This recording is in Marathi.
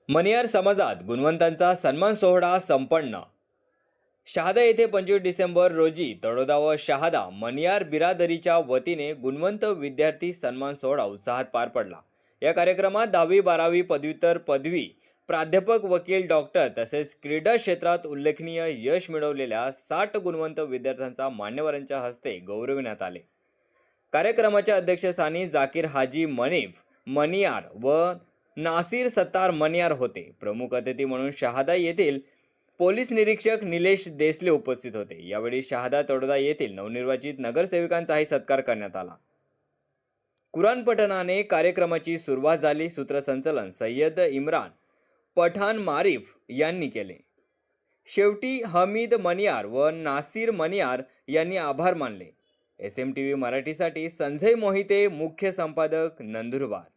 मणियार समाजात गुणवंतांचा सन्मान सोहळा संपन्न. शहादा येथे 25 डिसेंबर रोजी तळोदा व शहादा मणियार बिरादरीच्या वतीने गुणवंत विद्यार्थी सन्मान सोहळा उत्साहात पार पडला. या कार्यक्रमात 10वी 12वी पदव्युत्तर पदवी प्राध्यापक वकील डॉक्टर तसेच क्रीडा क्षेत्रात उल्लेखनीय यश मिळवलेल्या 60 गुणवंत विद्यार्थ्यांचा मान्यवरांच्या हस्ते गौरविण्यात आले. कार्यक्रमाच्या अध्यक्षस्थानी जाकीर हाजी मनीफ मणियार व नासिर सत्तार मणियार होते. प्रमुख अतिथी म्हणून शहादा येथील पोलीस निरीक्षक निलेश देसले उपस्थित होते. यावेळी शहादा तळोदा येथील नवनिर्वाचित नगरसेवकांचाही सत्कार करण्यात आला. कुराण पठणाने कार्यक्रमाची सुरुवात झाली. सूत्रसंचालन सय्यद इम्रान पठाण मारिफ यांनी केले. शेवटी हमीद मणियार व नासिर मणियार यांनी आभार मानले. SMTV मराठीसाठी संजय मोहिते, मुख्य संपादक, नंदुरबार.